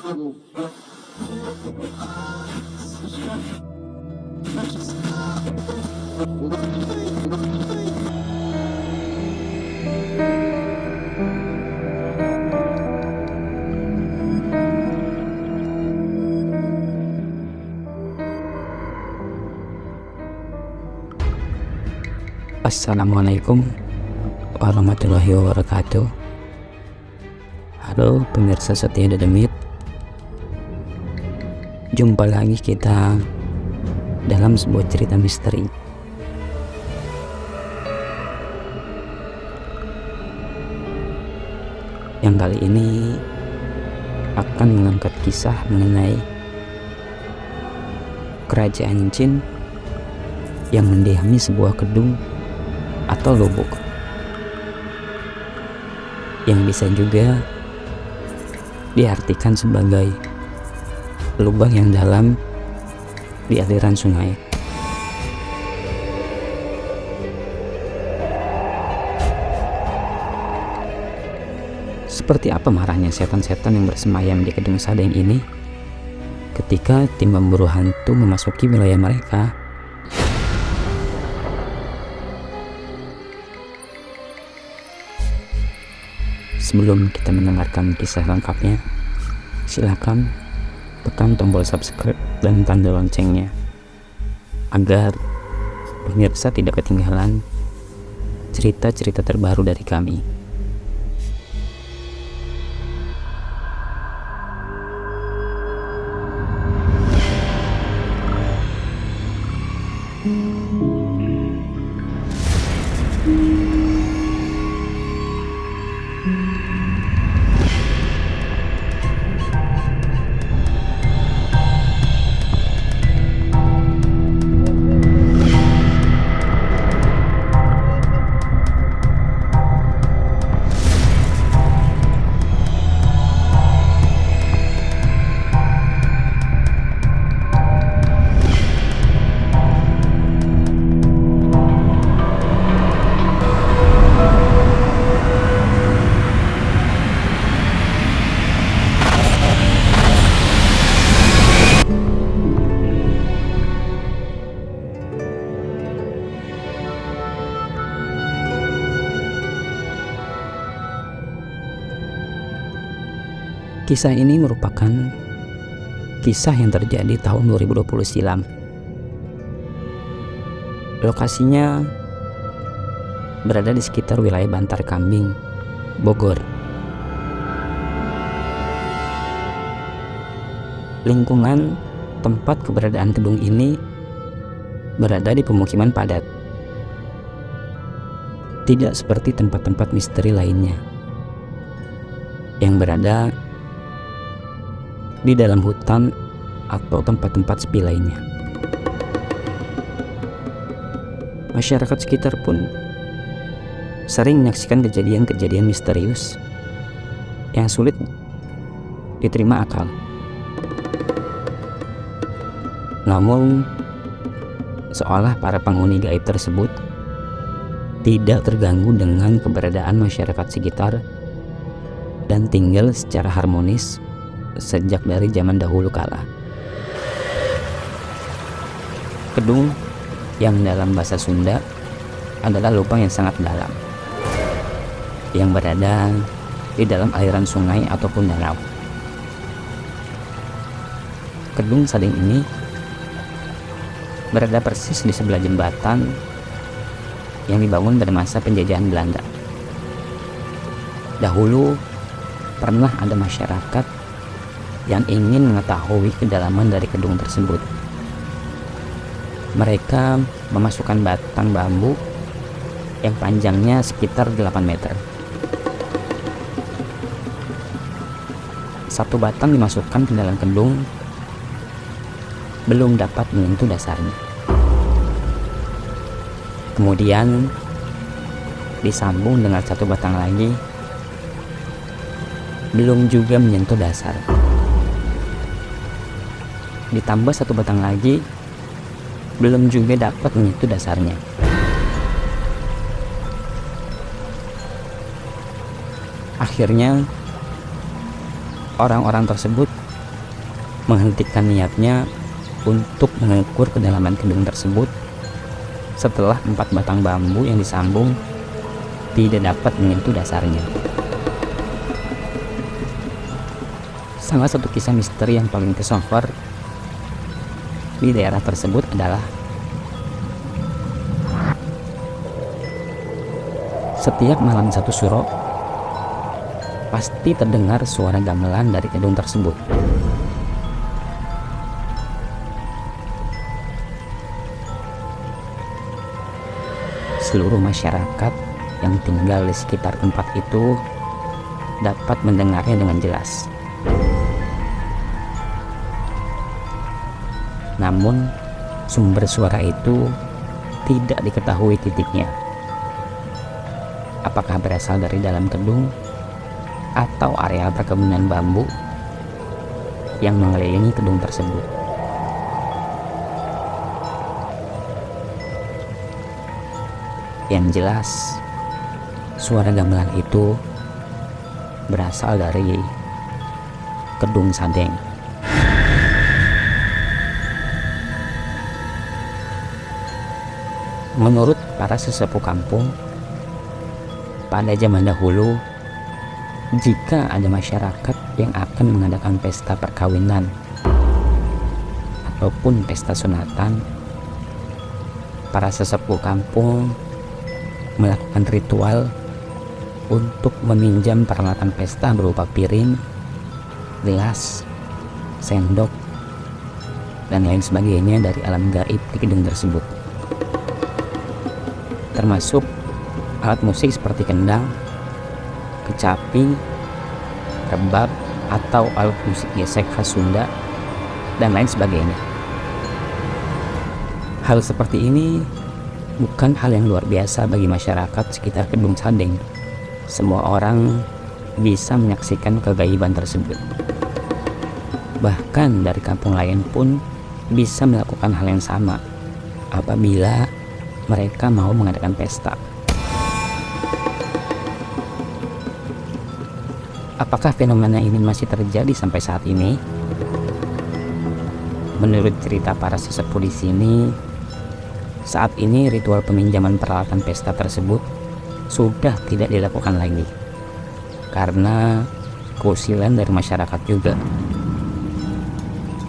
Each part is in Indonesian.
Assalamualaikum warahmatullahi wabarakatuh. Halo pemirsa setia Dedemit, jumpa lagi kita dalam sebuah cerita misteri. Yang kali ini akan mengangkat kisah mengenai kerajaan jin yang mendiami sebuah gedung atau lubuk, yang bisa juga diartikan sebagai lubang yang dalam di aliran sungai. Seperti apa marahnya setan-setan yang bersemayam di gedung sadeng ini ketika tim pemburu hantu memasuki wilayah mereka? Sebelum kita mendengarkan kisah lengkapnya, silakan tekan tombol subscribe dan tanda loncengnya agar pemirsa tidak ketinggalan cerita-cerita terbaru dari kami. Kisah ini merupakan kisah yang terjadi tahun 2020 silam. Lokasinya berada di sekitar wilayah Bantar Kambing, Bogor. Lingkungan tempat keberadaan gedung ini berada di pemukiman padat. Tidak seperti tempat-tempat misteri lainnya yang berada di dalam hutan atau tempat-tempat sepi lainnya. Masyarakat sekitar pun sering menyaksikan kejadian-kejadian misterius yang sulit diterima akal. Namun, seolah para penghuni gaib tersebut tidak terganggu dengan keberadaan masyarakat sekitar dan tinggal secara harmonis sejak dari zaman dahulu kala. Gedung yang dalam bahasa Sunda adalah lubang yang sangat dalam, yang berada di dalam aliran sungai ataupun danau. Gedung sadeng ini berada persis di sebelah jembatan yang dibangun pada masa penjajahan Belanda. Dahulu pernah ada masyarakat yang ingin mengetahui kedalaman dari gedung tersebut. Mereka memasukkan batang bambu yang panjangnya sekitar 8 meter. Satu batang dimasukkan ke dalam gedung belum dapat menyentuh dasarnya. Kemudian disambung dengan satu batang lagi, belum juga menyentuh dasar. Ditambah satu batang lagi, belum juga dapat menyentuh dasarnya. Akhirnya orang-orang tersebut menghentikan niatnya untuk mengukur kedalaman gedung tersebut setelah 4 batang bambu yang disambung tidak dapat menyentuh dasarnya. Salah satu kisah misteri yang paling tersohor di daerah tersebut adalah setiap malam 1 Suro pasti terdengar suara gamelan dari gedung tersebut. Seluruh masyarakat yang tinggal di sekitar tempat itu dapat mendengarnya dengan jelas. Namun, sumber suara itu tidak diketahui titiknya. Apakah berasal dari dalam gedung atau area perkebunan bambu yang mengelilingi gedung tersebut. Yang jelas, suara gamelan itu berasal dari Kedung Sadeng. Menurut para sesepuh kampung, pada zaman dahulu, jika ada masyarakat yang akan mengadakan pesta perkawinan ataupun pesta sunatan, para sesepuh kampung melakukan ritual untuk meminjam peralatan pesta berupa piring, gelas, sendok, dan lain sebagainya dari alam gaib di gedung tersebut. Termasuk alat musik seperti kendang, kecapi, rebab, atau alat musik gesek khas Sunda, dan lain sebagainya. Hal seperti ini bukan hal yang luar biasa bagi masyarakat sekitar Kedung Sadeng. Semua orang bisa menyaksikan kegaiban tersebut. Bahkan dari kampung lain pun bisa melakukan hal yang sama apabila mereka mau mengadakan pesta. Apakah fenomena ini masih terjadi sampai saat ini? Menurut cerita para sesepuh di sini, saat ini ritual peminjaman peralatan pesta tersebut sudah tidak dilakukan lagi karena keusilan dari masyarakat juga.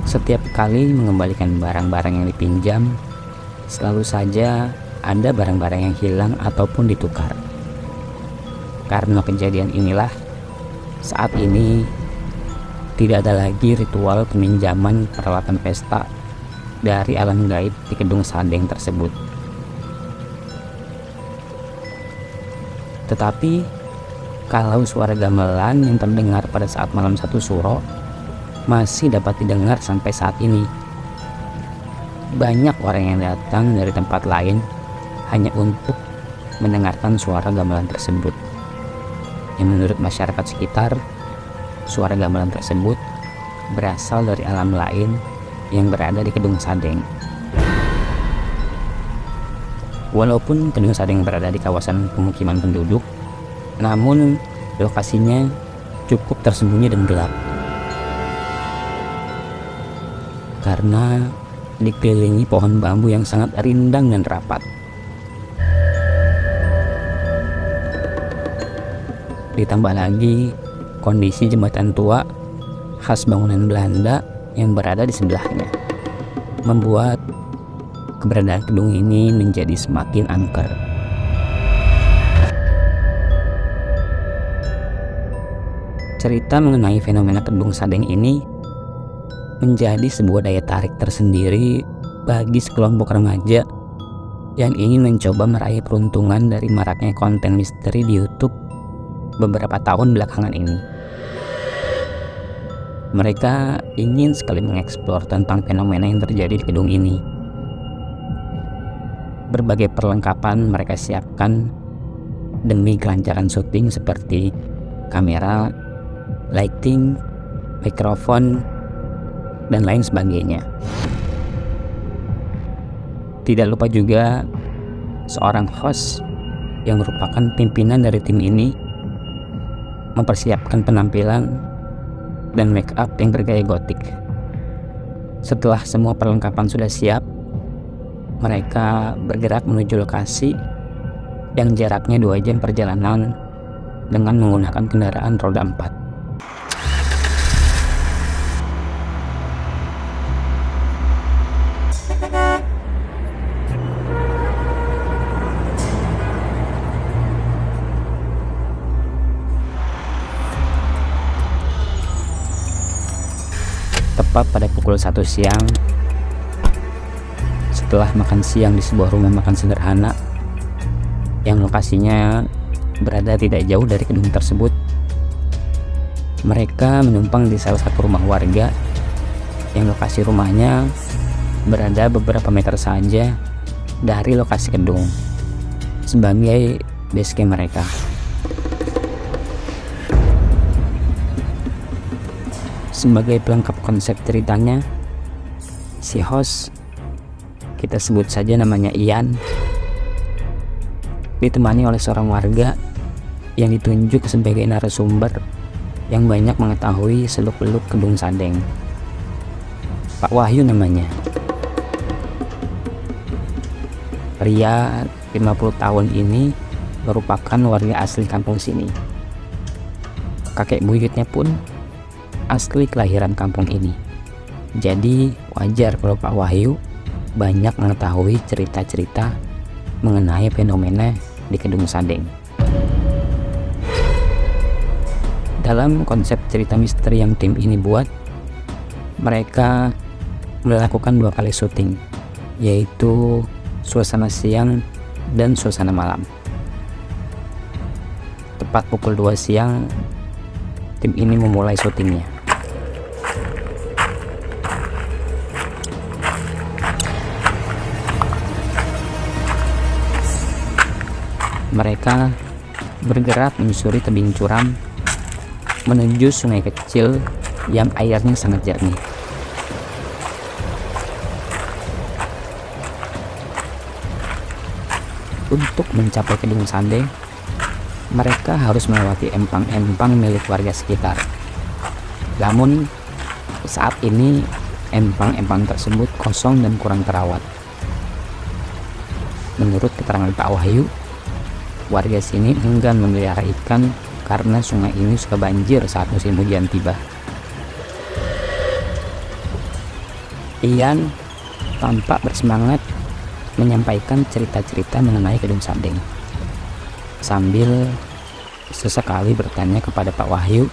Setiap kali mengembalikan barang-barang yang dipinjam, selalu saja ada barang-barang yang hilang ataupun ditukar. Karena kejadian inilah, saat ini tidak ada lagi ritual peminjaman peralatan pesta dari alam gaib di Kedung Sadeng tersebut. Tetapi kalau suara gamelan yang terdengar pada saat malam 1 Suro masih dapat didengar sampai saat ini. Banyak orang yang datang dari tempat lain hanya untuk mendengarkan suara gamelan tersebut. Yang menurut masyarakat sekitar, suara gamelan tersebut berasal dari alam lain yang berada di Kedung Sadeng. Walaupun Kedung Sadeng berada di kawasan pemukiman penduduk, namun lokasinya cukup tersembunyi dan gelap karena dikelilingi pohon bambu yang sangat rindang dan rapat. Ditambah lagi kondisi jembatan tua khas bangunan Belanda yang berada di sebelahnya, membuat keberadaan gedung ini menjadi semakin angker. Cerita mengenai fenomena Kedung Sadeng ini menjadi sebuah daya tarik tersendiri bagi sekelompok remaja yang ingin mencoba meraih peruntungan dari maraknya konten misteri di YouTube beberapa tahun belakangan ini. Mereka ingin sekali mengeksplor tentang fenomena yang terjadi di gedung ini. Berbagai perlengkapan mereka siapkan demi kelancaran syuting seperti kamera, lighting, mikrofon, dan lain sebagainya. Tidak lupa juga seorang host yang merupakan pimpinan dari tim ini mempersiapkan penampilan dan make up yang bergaya gotik Setelah semua perlengkapan sudah siap, mereka bergerak menuju lokasi yang jaraknya 2 jam perjalanan dengan menggunakan kendaraan roda 4. Tepat pada pukul 1 siang, setelah makan siang di sebuah rumah makan sederhana yang lokasinya berada tidak jauh dari gedung tersebut, mereka menumpang di salah satu rumah warga yang lokasi rumahnya berada beberapa meter saja dari lokasi gedung sebagai base camp mereka. Sebagai pelengkap konsep ceritanya, si host, kita sebut saja namanya Ian, ditemani oleh seorang warga yang ditunjuk sebagai narasumber yang banyak mengetahui seluk-beluk Kedung Sandeng. Pak Wahyu namanya. Pria 50 tahun ini merupakan warga asli kampung sini. Kakek buyutnya pun asli kelahiran kampung ini. Jadi wajar kalau Pak Wahyu banyak mengetahui cerita-cerita mengenai fenomena di Kedung Sandeng. Dalam konsep cerita misteri yang tim ini buat, mereka melakukan 2 kali syuting, yaitu suasana siang dan suasana malam. Tepat pukul 2 siang, tim ini memulai syutingnya. Mereka bergerak menyusuri tebing curam menuju sungai kecil yang airnya sangat jernih. Untuk mencapai Kedung Sandeng, mereka harus melewati empang-empang milik warga sekitar. Namun, saat ini empang-empang tersebut kosong dan kurang terawat. Menurut keterangan Pak Wahyu, warga sini enggan memelihara ikan karena sungai ini suka banjir saat musim hujan tiba. Ian tampak bersemangat menyampaikan cerita-cerita mengenai Kedung Sandeng, sambil sesekali bertanya kepada Pak Wahyu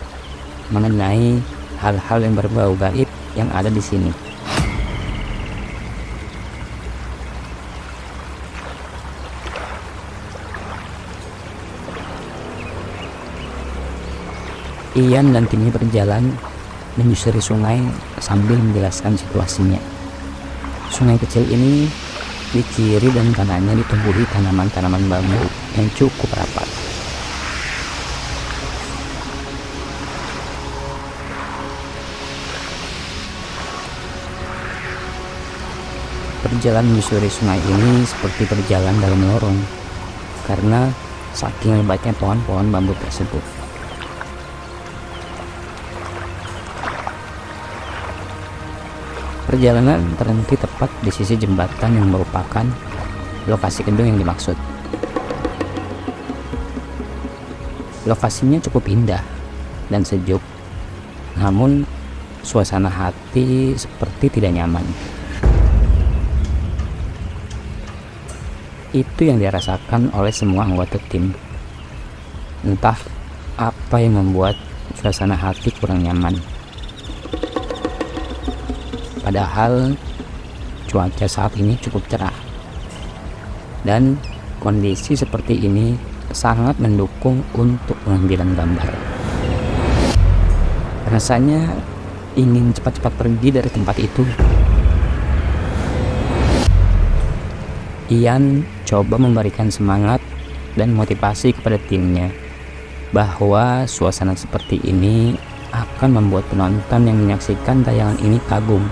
mengenai hal-hal yang berbau gaib yang ada di sini. Ian dan timnya berjalan menyusuri sungai sambil menjelaskan situasinya. Sungai kecil ini di kiri dan kanannya ditumbuhi tanaman-tanaman bambu yang cukup rapat. Perjalanan menyusuri sungai ini seperti berjalan dalam lorong karena saking lebatnya pohon-pohon bambu tersebut. Perjalanan terhenti tepat di sisi jembatan yang merupakan lokasi gedung yang dimaksud. Lokasinya cukup indah dan sejuk, namun suasana hati seperti tidak nyaman. Itu yang dirasakan oleh semua anggota tim. Entah apa yang membuat suasana hati kurang nyaman. Padahal cuaca saat ini cukup cerah dan kondisi seperti ini sangat mendukung untuk pengambilan gambar. Rasanya ingin cepat-cepat pergi dari tempat itu. Ian coba memberikan semangat dan motivasi kepada timnya bahwa suasana seperti ini akan membuat penonton yang menyaksikan tayangan ini kagum.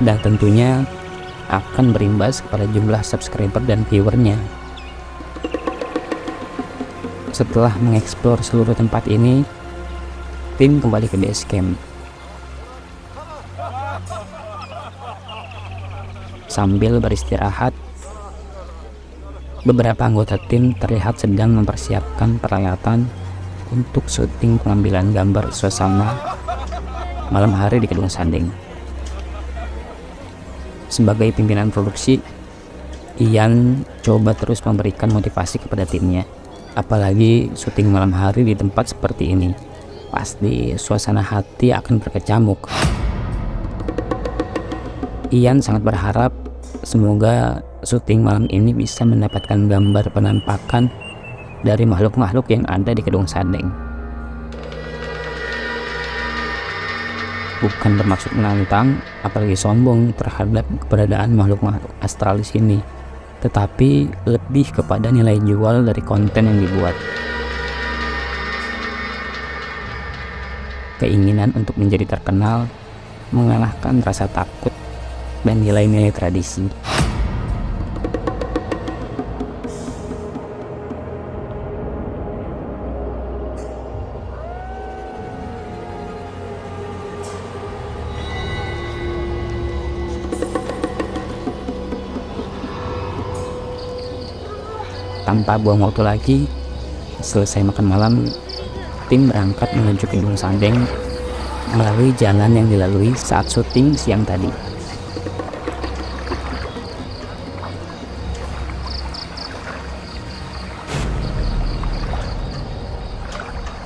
Dan tentunya akan berimbas kepada jumlah subscriber dan viewernya. Setelah mengeksplor seluruh tempat ini, tim kembali ke base camp. Sambil beristirahat, beberapa anggota tim terlihat sedang mempersiapkan peralatan untuk syuting pengambilan gambar suasana malam hari di Kedung Sandeng. Sebagai pimpinan produksi, Ian coba terus memberikan motivasi kepada timnya. Apalagi syuting malam hari di tempat seperti ini, pasti suasana hati akan berkecamuk. Ian sangat berharap semoga syuting malam ini bisa mendapatkan gambar penampakan dari makhluk-makhluk yang ada di Kedung Sandeng. Bukan bermaksud menantang, apalagi sombong terhadap keberadaan makhluk-makhluk astral di sini, tetapi lebih kepada nilai jual dari konten yang dibuat. Keinginan untuk menjadi terkenal mengalahkan rasa takut dan nilai-nilai tradisi. Tanpa buang waktu lagi, selesai makan malam, tim berangkat menuju Kedung Sandeng melalui jalan yang dilalui saat syuting siang tadi.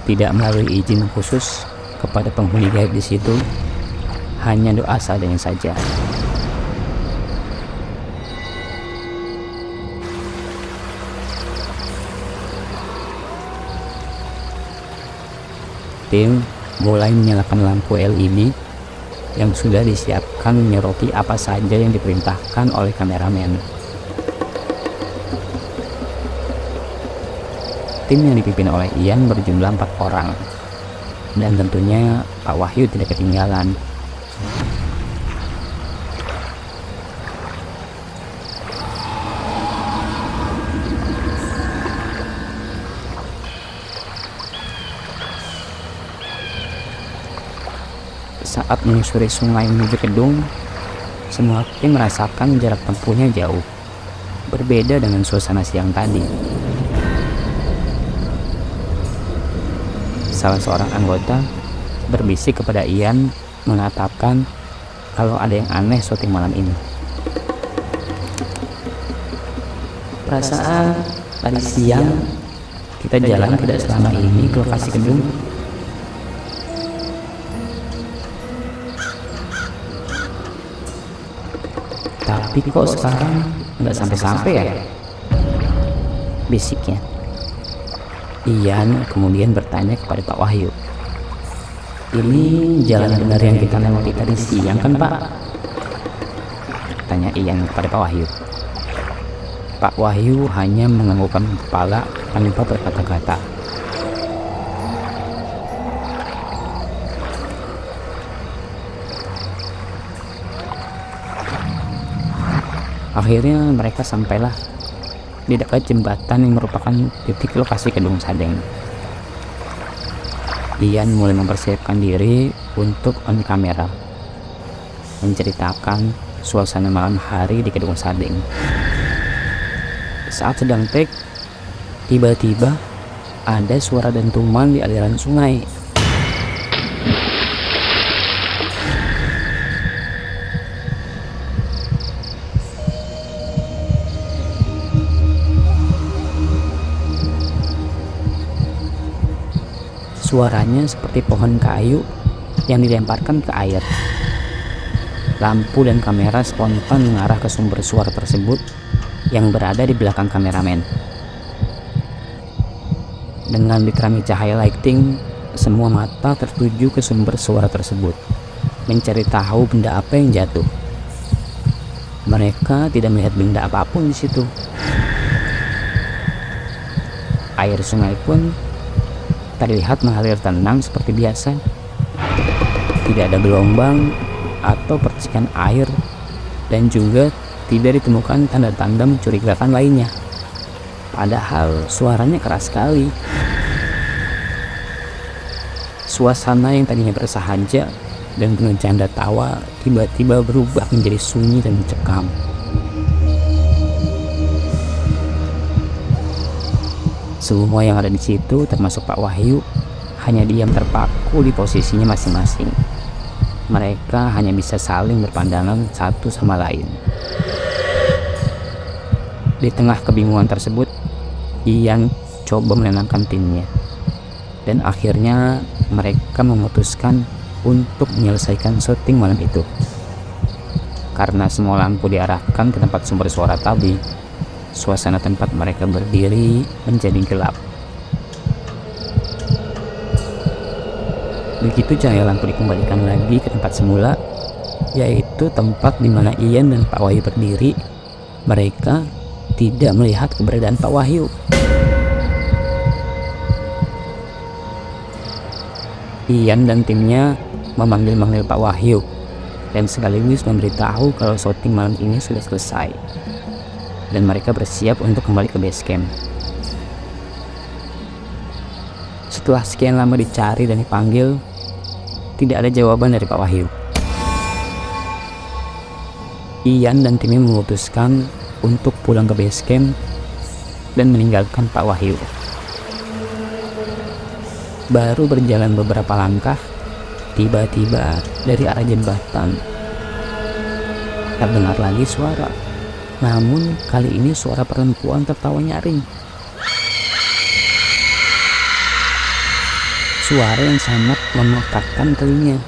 Tidak melalui izin khusus kepada penghuni gaib di situ, hanya doa seadanya saja. Tim mulai menyalakan lampu LED yang sudah disiapkan menyoroti apa saja yang diperintahkan oleh kameramen. Tim yang dipimpin oleh Ian berjumlah 4 orang, dan tentunya Pak Wahyu tidak ketinggalan. Saat menyusuri sungai menuju gedung, semua tim merasakan jarak tempuhnya jauh, berbeda dengan suasana siang tadi. Salah seorang anggota berbisik kepada Ian mengatakan kalau ada yang aneh syuting malam ini. Perasaan tadi siang kita jalan tidak selama ini ke lokasi gedung. Tapi kok sekarang nggak sampai-sampai ya? Bisiknya. Ian kemudian bertanya kepada Pak Wahyu, "Ini jalan benar yang kita lewati tadi siang kan, Pak?" Tanya Ian kepada Pak Wahyu. Pak Wahyu hanya menganggukkan kepala tanpa berkata-kata. Akhirnya mereka sampailah di dekat jembatan yang merupakan titik lokasi Kedung Sandeng. Ian mulai mempersiapkan diri untuk on kamera, menceritakan suasana malam hari di Kedung Sandeng. Saat sedang take, tiba-tiba ada suara dentuman di aliran sungai. Suaranya seperti pohon kayu yang dilemparkan ke air. Lampu dan kamera spontan mengarah ke sumber suara tersebut yang berada di belakang kameramen. Dengan diterangi cahaya lighting, semua mata tertuju ke sumber suara tersebut, mencari tahu benda apa yang jatuh. Mereka tidak melihat benda apapun di situ. Air sungai pun terlihat mengalir tenang seperti biasa. Tidak ada gelombang atau percikan air, dan juga tidak ditemukan tanda-tanda mencurigakan lainnya. Padahal suaranya keras sekali. Suasana yang tadinya bersahaja dan penuh canda tawa tiba-tiba berubah menjadi sunyi dan mencekam. Semua yang ada di situ, termasuk Pak Wahyu, hanya diam terpaku di posisinya masing-masing. Mereka hanya bisa saling berpandangan satu sama lain. Di tengah kebingungan tersebut, Ian coba menenangkan timnya. Dan akhirnya mereka memutuskan untuk menyelesaikan syuting malam itu. Karena semua lampu diarahkan ke tempat sumber suara tadi, suasana tempat mereka berdiri menjadi gelap. Begitu cahaya lampu dikembalikan lagi ke tempat semula, yaitu tempat di mana Ian dan Pak Wahyu berdiri, mereka tidak melihat keberadaan Pak Wahyu. Ian dan timnya memanggil-manggil Pak Wahyu dan sekaligus memberitahu kalau syuting malam ini sudah selesai dan mereka bersiap untuk kembali ke base camp. Setelah sekian lama dicari dan dipanggil, tidak ada jawaban dari Pak Wahyu. Ian dan timnya memutuskan untuk pulang ke base camp dan meninggalkan Pak Wahyu. Baru berjalan beberapa langkah, tiba-tiba dari arah jembatan terdengar lagi suara. Namun kali ini suara perempuan tertawa nyaring. Suara yang sangat memekakkan telinga.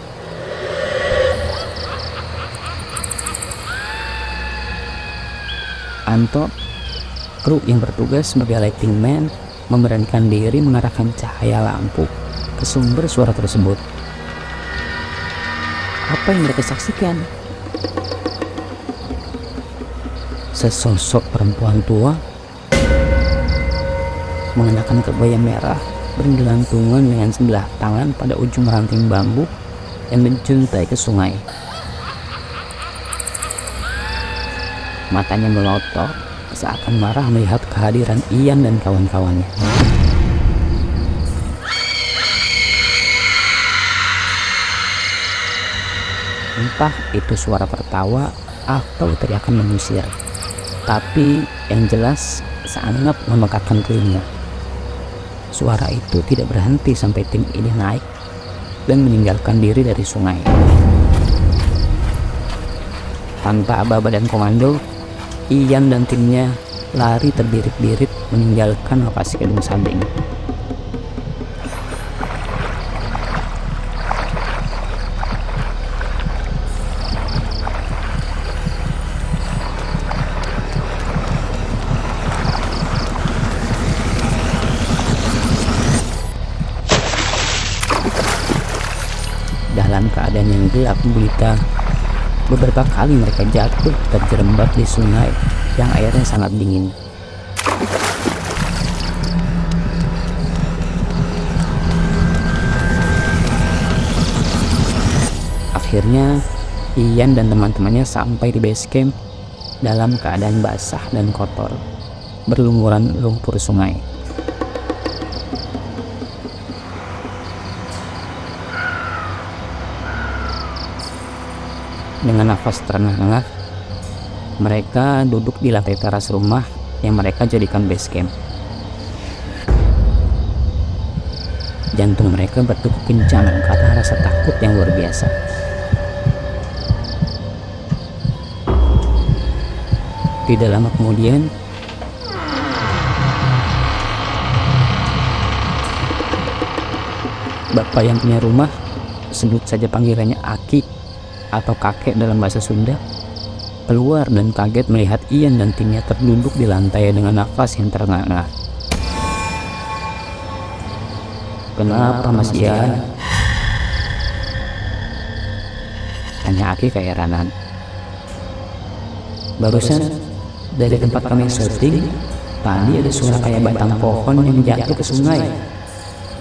Anto, kru yang bertugas sebagai lighting man, memberanikan diri mengarahkan cahaya lampu ke sumber suara tersebut. Apa yang mereka saksikan? Sesosok perempuan tua mengenakan kebaya merah bergelantungan dengan sebelah tangan pada ujung ranting bambu yang menjuntai ke sungai. Matanya melotot seakan marah melihat kehadiran Ian dan kawan-kawannya. Entah itu suara tertawa atau teriakan mengusir, tapi yang jelas sangat memekakkan telinga. Suara itu tidak berhenti sampai tim ini naik dan meninggalkan diri dari sungai. Tanpa aba-aba dan komando, Ian dan timnya lari terbirit-birit meninggalkan lokasi gedung sabing. Dalam keadaan yang gelap gulita, beberapa kali mereka jatuh terjerembab di sungai yang airnya sangat dingin. Akhirnya Ian dan teman-temannya sampai di base camp dalam keadaan basah dan kotor, berlumuran lumpur sungai. Dengan nafas terengah-engah, mereka duduk di lantai teras rumah yang mereka jadikan base camp. Jantung mereka berdegup kencang karena rasa takut yang luar biasa. Tidak lama kemudian, bapak yang punya rumah, sebut saja panggilannya Aki atau kakek dalam bahasa Sunda, keluar dan kaget melihat Ian dan timnya terduduk di lantai dengan nafas yang terengah-engah. "Kenapa Mas Ian?" tanya Aki keheranan. "Barusan dari tempat kami syuting, tadi ada suara kayak batang pohon yang jatuh ke sungai.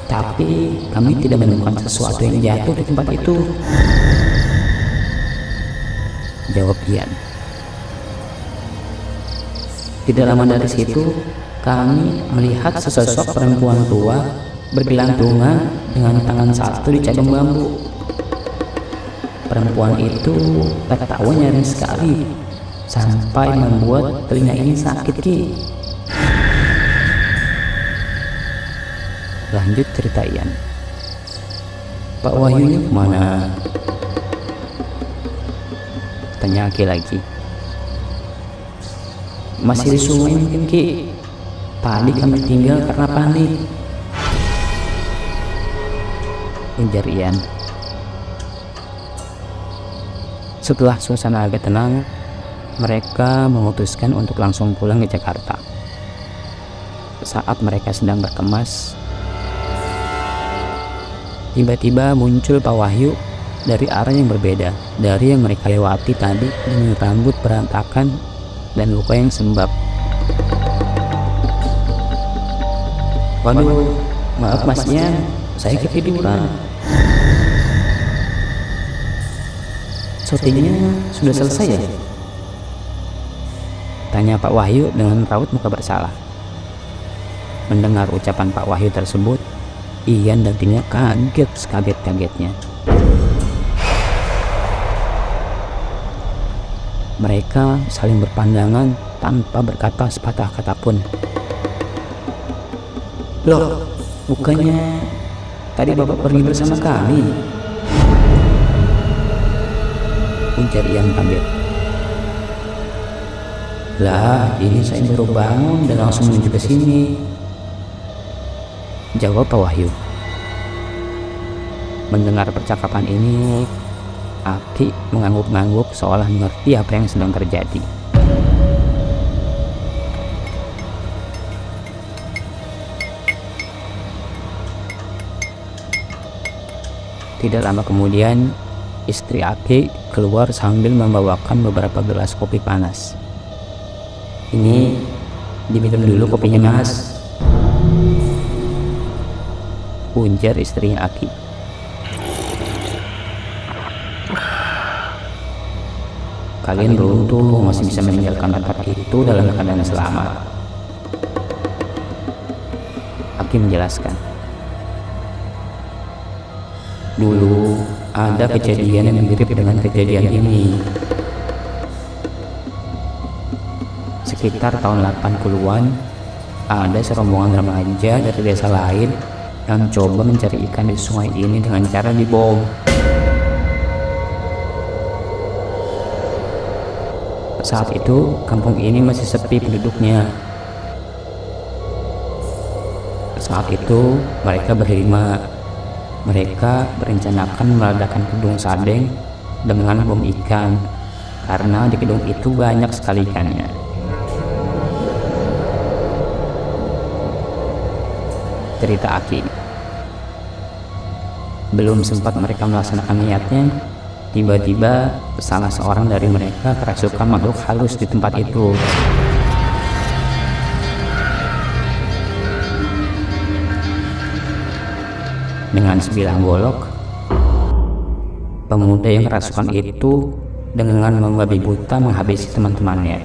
Tapi kami tidak menemukan sesuatu yang jatuh di tempat itu," jawab Ian. "Tidak lama dari situ, kami melihat sesosok perempuan tua bergelantungan dengan tangan satu di cabang bambu. Perempuan itu tertawa nyaring sekali, sampai membuat telinga ini sakit, Ki." Lanjut cerita Ian. Pak Wahyunya kemana? Tanya Aki lagi. Masih di sungai mungkin Ki. Tadi kami tinggal karena panik, ujar Ian. Setelah suasana agak tenang, mereka memutuskan untuk langsung pulang ke Jakarta. Saat mereka sedang berkemas, tiba-tiba muncul Pak Wahyu dari arah yang berbeda dari yang mereka lewati tadi, dengan rambut berantakan dan luka yang sembab. Waduh, maaf Mas Ian, saya ketiduran. Syutingnya sudah selesai ya? Tanya Pak Wahyu dengan raut muka bersalah. Mendengar ucapan Pak Wahyu tersebut, Ian dan timnya kaget sekaget-kagetnya. Mereka saling berpandangan tanpa berkata sepatah kata pun. Loh, bukannya tadi Bapak pergi bersama kami? Ujar Ian kaget. Lah, ini saya baru bangun dan langsung menuju ke sini, jawab Pak Wahyu. Mendengar percakapan ini, Aki mengangguk-angguk seolah mengerti apa yang sedang terjadi. Tidak lama kemudian, istri Aki keluar sambil membawakan beberapa gelas kopi panas. Ini diminum dulu kopinya Mas, ujar istrinya Aki. Kalian beruntung masih bisa meninggalkan tempat itu dalam keadaan selamat, Aki menjelaskan. Dulu ada kejadian yang mirip dengan kejadian ini. Sekitar tahun 80-an, ada serombongan remaja dari desa lain yang coba mencari ikan di sungai ini dengan cara dibom. Saat itu, kampung ini masih sepi penduduknya. Saat itu, mereka berlima. Mereka berencanakan meledakkan kedung sadeng dengan bom ikan, karena di kedung itu banyak sekali ikannya. Cerita Aki. Belum sempat mereka melaksanakan niatnya, tiba-tiba salah seorang dari mereka kerasukan makhluk halus di tempat itu. Dengan sebilah golok, pemuda yang kerasukan itu dengan membabi buta menghabisi teman-temannya.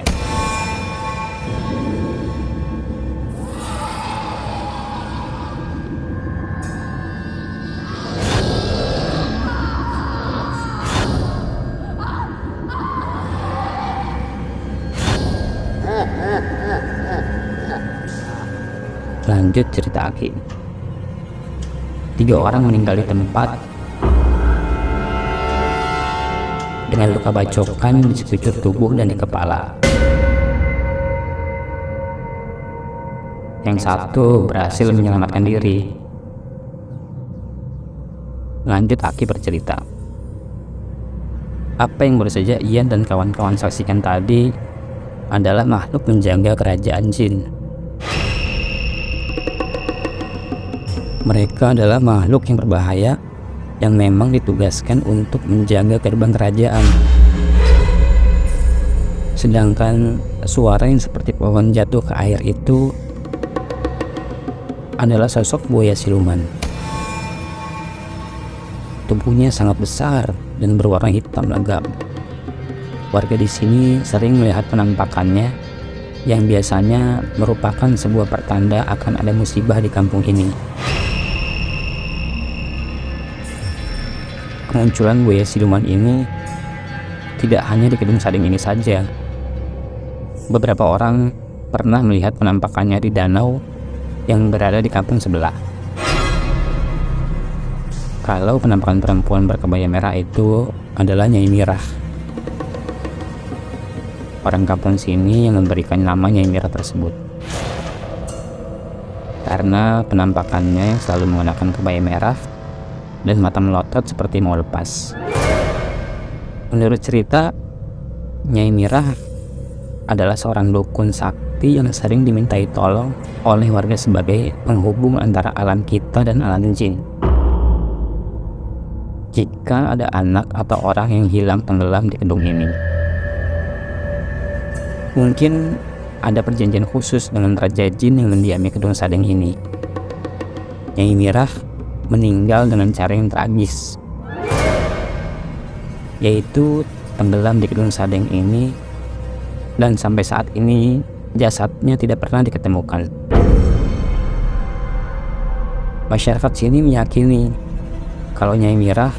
Lanjut cerita Aki. 3 orang meninggal di tempat dengan luka bacokan di sekujur tubuh dan di kepala. Yang satu berhasil menyelamatkan diri. Lanjut Aki bercerita. Apa yang baru saja Ian dan kawan-kawan saksikan tadi adalah makhluk menjaga kerajaan jin. Mereka adalah makhluk yang berbahaya yang memang ditugaskan untuk menjaga gerbang kerajaan. Sedangkan suara yang seperti pohon jatuh ke air itu adalah sosok buaya siluman. Tubuhnya sangat besar dan berwarna hitam legam. Warga di sini sering melihat penampakannya yang biasanya merupakan sebuah pertanda akan ada musibah di kampung ini. Kemunculan buaya siluman ini tidak hanya di kedung sadeng ini saja. Beberapa orang pernah melihat penampakannya di danau yang berada di kampung sebelah. kalau penampakan perempuan berkebaya merah itu adalah Nyai Mirah. Orang kampung sini yang memberikan nama Nyai Mirah tersebut, karena penampakannya yang selalu menggunakan kebaya merah dan mata melotot seperti mau lepas. Menurut cerita, Nyai Mirah adalah seorang dukun sakti yang sering dimintai tolong oleh warga sebagai penghubung antara alam kita dan alam jin. Jika ada anak atau orang yang hilang tenggelam di gedung ini, mungkin ada perjanjian khusus dengan Raja Jin yang mendiami gedung Sadeng ini. Nyai Mirah meninggal dengan cara yang tragis, yaitu tenggelam di gedung Sadeng ini, dan sampai saat ini jasadnya tidak pernah diketemukan. Masyarakat sini meyakini kalau Nyai Mirah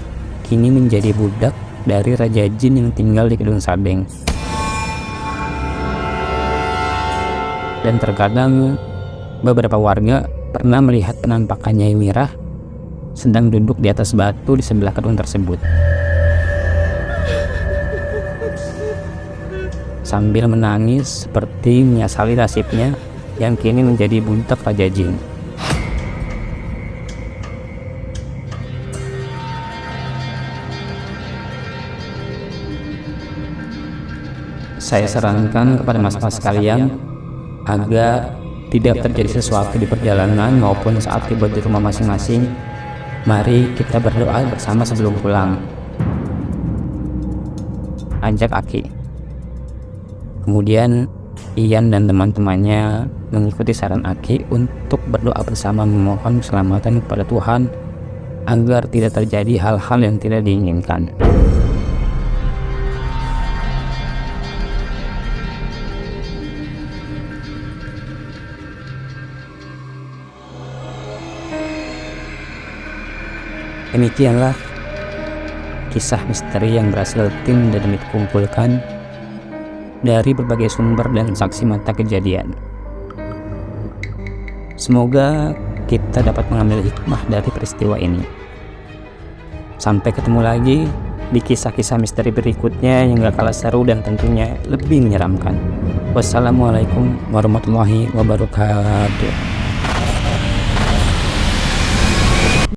kini menjadi budak dari Raja Jin yang tinggal di gedung Sadeng. Dan terkadang beberapa warga pernah melihat penampakan Nyai Mirah sedang duduk di atas batu di sebelah gedung tersebut, sambil menangis seperti menyesali nasibnya yang kini menjadi budak Raja Jin. Saya sarankan kepada mas-mas sekalian agar tidak terjadi sesuatu di perjalanan maupun saat tiba di rumah masing-masing. Mari kita berdoa bersama sebelum pulang, ajak Aki. Kemudian Ian dan teman-temannya mengikuti saran Aki untuk berdoa bersama memohon keselamatan kepada Tuhan agar tidak terjadi hal-hal yang tidak diinginkan. Demikianlah kisah misteri yang berhasil tim dan dikumpulkan dari berbagai sumber dan saksi mata kejadian. Semoga kita dapat mengambil hikmah dari peristiwa ini. Sampai ketemu lagi di kisah-kisah misteri berikutnya yang gak kalah seru dan tentunya lebih menyeramkan. Wassalamualaikum warahmatullahi wabarakatuh.